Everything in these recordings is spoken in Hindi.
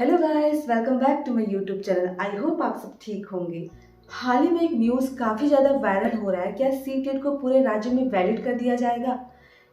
Hello guys, welcome back to my YouTube channel. I hope आप सब ठीक होंगे। हाल ही में एक न्यूज़ काफ़ी ज़्यादा वायरल हो रहा है। क्या सीटेट को पूरे राज्य में वैलिड कर दिया जाएगा?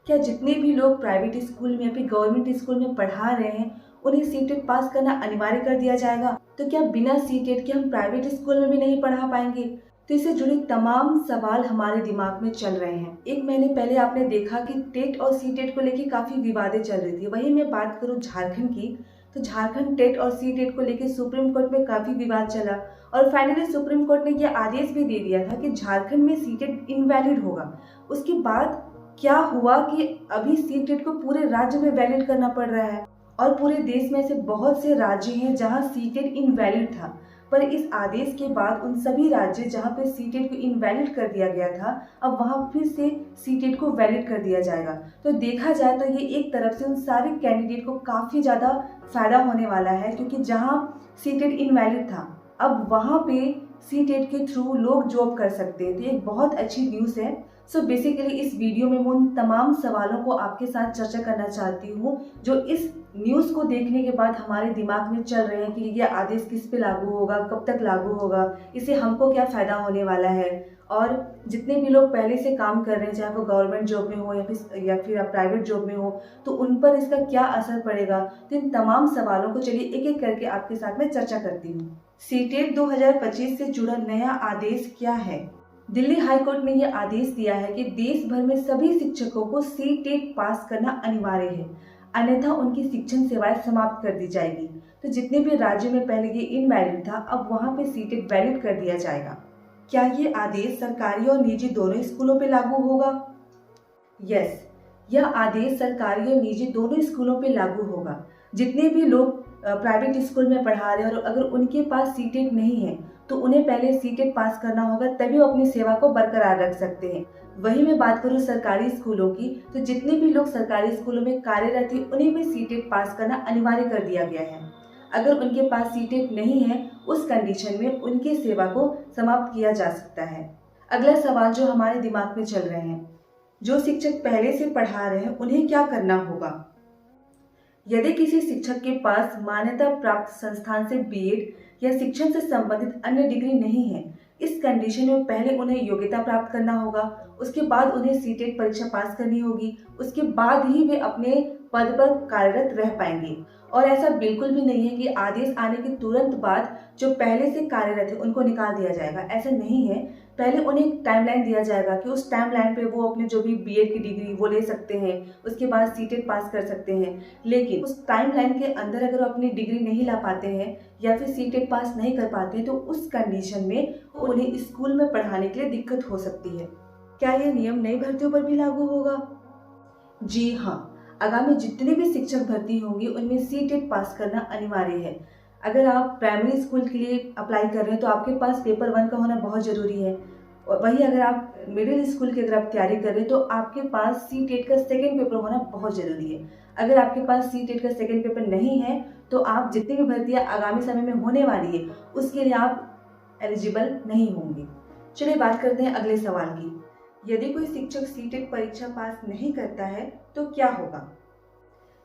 क्या जितने भी लोग प्राइवेट स्कूल में या फिर गवर्नमेंट स्कूल में पढ़ा रहे हैं उन्हें सीटेट पास करना अनिवार्य कर दिया जाएगा? तो क्या बिना सीटेट के हम प्राइवेट स्कूल में भी नहीं पढ़ा पाएंगे? तो इससे जुड़े तमाम सवाल हमारे दिमाग में चल रहे हैं। एक महीने पहले आपने देखा कि टेट और सीटेट को लेकर काफ़ी विवादें चल रही थी। वहीं मैं बात करूँ झारखंड की, तो झारखंड टेट और सीटेट को लेकर सुप्रीम कोर्ट में काफी विवाद चला और फाइनली सुप्रीम कोर्ट ने यह आदेश भी दे दिया था कि झारखंड में सीटेट इनवैलिड होगा। उसके बाद क्या हुआ कि अभी सीटेट को पूरे राज्य में वैलिड करना पड़ रहा है और पूरे देश में ऐसे बहुत से राज्य हैं जहां सीटेट इनवैलिड था। पर इस आदेश के बाद उन सभी राज्य जहां पे सीटेट को इनवैलिड कर दिया गया था, अब वहां फिर से सीटेट को वैलिड कर दिया जाएगा। तो देखा जाए तो ये एक तरफ से उन सारे कैंडिडेट को काफ़ी ज़्यादा फायदा होने वाला है, क्योंकि जहां सीटेट इनवैलिड था अब वहां पे सीटेट के थ्रू लोग जॉब कर सकते हैं। तो ये एक बहुत अच्छी न्यूज़ है। सो बेसिकली इस वीडियो में मैं उन तमाम सवालों को आपके साथ चर्चा करना चाहती हूँ जो इस न्यूज़ को देखने के बाद हमारे दिमाग में चल रहे हैं कि यह आदेश किस पे लागू होगा, कब तक लागू होगा, इससे हमको क्या फ़ायदा होने वाला है, और जितने भी लोग पहले से काम कर रहे हैं चाहे वो गवर्नमेंट जॉब में हो या फिर आप प्राइवेट जॉब में हो, तो उन पर इसका क्या असर पड़ेगा। तो इन तमाम सवालों को चलिए एक एक करके आपके साथ में चर्चा करती हूँ। सीटेट 2025 से जुड़ा नया आदेश क्या है? दिल्ली हाई कोर्ट ने यह आदेश दिया है कि देश भर में सभी शिक्षकों को सीटेट पास करना अनिवार्य है, अन्यथा उनकी शिक्षण सेवाएं समाप्त कर दी जाएगी। तो जितने भी राज्यों में पहले ये इनवैलिड था अब वहां पे सीटेट वैलिड कर दिया जाएगा। क्या ये आदेश सरकारी और निजी दोनों स्कूलों पे लागू होगा? यस, यह आदेश सरकारी और निजी दोनों स्कूलों पे लागू होगा। जितने भी लोग प्राइवेट स्कूल में पढ़ा रहे हैं और अगर उनके पास सीटेट नहीं है तो उन्हें पहले सीटेट पास करना होगा, तभी वो अपनी सेवा को बरकरार रख सकते हैं। वहीं मैं बात करूं सरकारी स्कूलों की, तो जितने भी लोग सरकारी स्कूलों में कार्यरत हैं उन्हें भी सीटेट पास करना अनिवार्य कर दिया गया है। अगर उनके पास सीटेट नहीं है उस कंडीशन में उनकी सेवा को समाप्त किया जा सकता है। अगला सवाल जो हमारे दिमाग में चल रहे हैं, जो शिक्षक पहले से पढ़ा रहे हैं उन्हें क्या करना होगा? यदि किसी शिक्षक के पास मान्यता प्राप्त संस्थान से बीएड या शिक्षण से संबंधित अन्य डिग्री नहीं है, इस कंडीशन में पहले उन्हें योग्यता प्राप्त करना होगा, उसके बाद उन्हें सीटेट परीक्षा पास करनी होगी, उसके बाद ही वे अपने पद पर कार्यरत रह पाएंगे। और ऐसा बिल्कुल भी नहीं है कि आदेश आने के तुरंत बाद जो पहले से कार्यरत है उनको निकाल दिया जाएगा, ऐसा नहीं है। पहले उन्हें एक टाइमलाइन दिया जाएगा कि उस टाइमलाइन पे वो अपने जो भी बीएड की डिग्री वो ले सकते हैं, उसके बाद सीटेट पास कर सकते हैं। लेकिन उस टाइमलाइन के अंदर अगर वो अपनी डिग्री नहीं ला पाते हैं या फिर सीटेट पास नहीं कर पाते तो उस कंडीशन में उन्हें स्कूल में पढ़ाने के लिए दिक्कत हो सकती है। क्या ये नियम नई भर्तियों पर भी लागू होगा? जी हाँ, आगामी जितने भी शिक्षक भर्ती होंगे उनमें सीटेट पास करना अनिवार्य है। अगर आप प्राइमरी स्कूल के लिए अप्लाई कर रहे हैं तो आपके पास पेपर 1 का होना बहुत ज़रूरी है, और वहीं अगर आप मिडिल स्कूल की अगर आप तैयारी कर रहे हैं तो आपके पास सीटेट का सेकेंड पेपर होना बहुत ज़रूरी है। अगर आपके पास सीटेट का सेकेंड पेपर नहीं है तो आप जितनी भी भर्तियाँ आगामी समय में होने वाली है उसके लिए आप एलिजिबल नहीं होंगे। चलिए बात करते हैं अगले सवाल की। यदि कोई शिक्षक सीटेट परीक्षा पास नहीं करता है तो क्या होगा?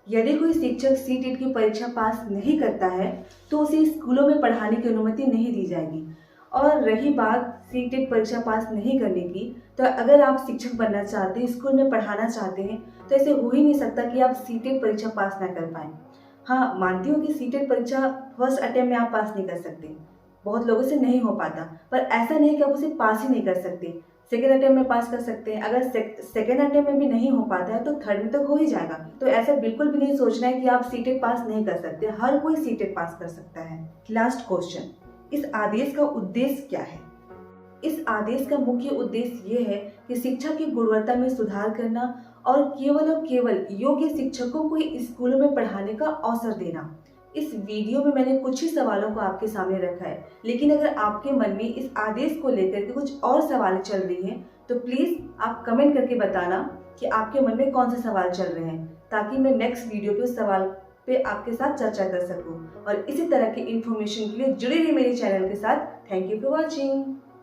यदि कोई शिक्षक सीटेट की परीक्षा पास नहीं करता है तो उसे स्कूलों में पढ़ाने की अनुमति नहीं दी जाएगी। और रही बात सीटेट परीक्षा पास नहीं करने की, तो अगर आप शिक्षक बनना चाहते हैं, स्कूल में पढ़ाना चाहते हैं, तो ऐसे हो ही नहीं सकता कि आप सीटेट परीक्षा पास ना कर पाएँ। हाँ, मानती हूँ कि सीटेट परीक्षा फर्स्ट अटेम्प्ट में आप पास नहीं कर सकते, बहुत लोगों से नहीं हो पाता, पर ऐसा नहीं कि आप उसे पास ही नहीं कर सकते। सेकेंड अटेम्प्ट में पास कर सकते हैं। अगर सेकेंड अटेम्प्ट में भी नहीं हो पाता है तो थर्ड में तो हो ही जाएगा। तो ऐसा बिल्कुल भी नहीं सोचना है कि आप सीटेट पास नहीं कर सकते, हर कोई सीटेट पास कर सकता है। लास्ट क्वेश्चन, इस आदेश का उद्देश्य क्या है? इस आदेश का मुख्य उद्देश्य ये है कि शिक्षा की गुणवत्ता में सुधार करना और केवल योग्य शिक्षकों को ही स्कूलों में पढ़ाने का अवसर देना। इस वीडियो में मैंने कुछ ही सवालों को आपके सामने रखा है, लेकिन अगर आपके मन में इस आदेश को लेकर के कुछ और सवाल चल रही हैं तो प्लीज़ आप कमेंट करके बताना कि आपके मन में कौन से सवाल चल रहे हैं, ताकि मैं नेक्स्ट वीडियो पे उस सवाल पे आपके साथ चर्चा कर सकूं। और इसी तरह की इन्फॉर्मेशन के लिए जुड़े रहिए मेरे चैनल के साथ। Thank you for watching.